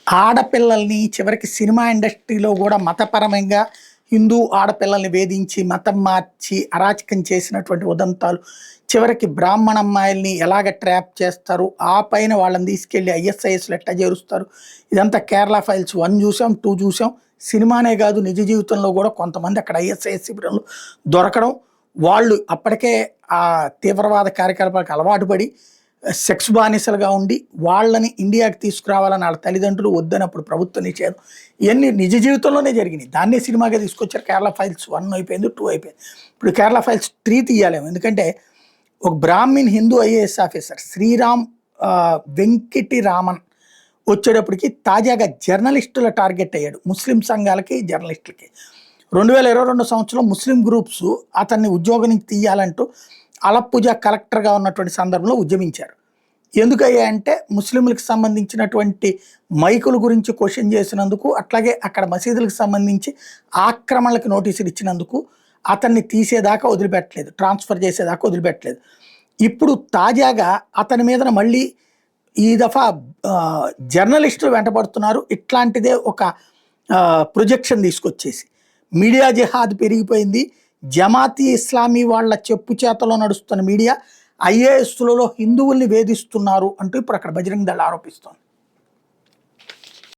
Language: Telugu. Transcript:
ఆడపిల్లల్ని చివరికి సినిమా ఇండస్ట్రీలో కూడా మతపరంగా హిందూ ఆడపిల్లల్ని వేధించి మతం మార్చి అరాచకం చేసినటువంటి ఉదంతాలు, చివరికి బ్రాహ్మణ అమ్మాయిల్ని ఎలాగ ట్రాప్ చేస్తారు, ఆ పైన వాళ్ళని తీసుకెళ్ళి ఐఎస్ఐఎస్లు ఎట్లా చేరుస్తారు. ఇదంతా కేరళ ఫైల్స్ 1 చూసాం, 2 చూసాం. సినిమానే కాదు నిజ జీవితంలో కూడా కొంతమంది అక్కడ ఐఎస్ఐఎస్ శిబిరంలో దొరకడం, వాళ్ళు అప్పటికే ఆ తీవ్రవాద కార్యకలాపాలకు అలవాటు పడి సెక్స్ బానిసలుగా ఉండి వాళ్ళని ఇండియాకి తీసుకురావాలని వాళ్ళ తల్లిదండ్రులు వద్దనప్పుడు ప్రభుత్వ నిషేధం, ఇవన్నీ నిజ జీవితంలోనే జరిగినాయి. దాన్నే సినిమాగా తీసుకొచ్చారు. కేరళ ఫైల్స్ 1 అయిపోయింది, 2 అయిపోయింది. ఇప్పుడు కేరళ ఫైల్స్ 3 తీయాలేము. ఎందుకంటే ఒక brahmin Hindu IAS officer Sriram Venkataraman వచ్చేటప్పటికి తాజాగా జర్నలిస్టుల టార్గెట్ అయ్యాడు. ముస్లిం సంఘాలకి, జర్నలిస్టులకి 2022 సంవత్సరంలో ముస్లిం గ్రూప్స్ అతన్ని ఉద్యోగం నుంచి తీయాలంటూ అలప్పుజ కలెక్టర్గా ఉన్నటువంటి సందర్భంలో ఉద్యమించారు. ఎందుకయ్యాయంటే ముస్లింలకు సంబంధించినటువంటి మైకుల గురించి క్వశ్చన్ చేసినందుకు, అట్లాగే అక్కడ మసీదులకు సంబంధించి ఆక్రమణలకు నోటీసులు ఇచ్చినందుకు అతన్ని తీసేదాకా వదిలిపెట్టలేదు, ట్రాన్స్ఫర్ చేసేదాకా వదిలిపెట్టలేదు. ఇప్పుడు తాజాగా అతని మీద మళ్ళీ ఈ దఫా జర్నలిస్టులు వెంటబడుతున్నారు. ఇట్లాంటిదే ఒక ప్రొజెక్షన్ తీసుకొచ్చేసి మీడియా జిహాద్ పెరిగిపోయింది. జమాతీ ఇస్లామీ వాళ్ళ చెప్పు చేతలో నడుస్తున్న మీడియా ఐఏఎస్లలో హిందువుల్ని వేధిస్తున్నారు అంటూ ఇప్పుడు అక్కడ బజరంగ్ దళ్ ఆరోపిస్తోంది.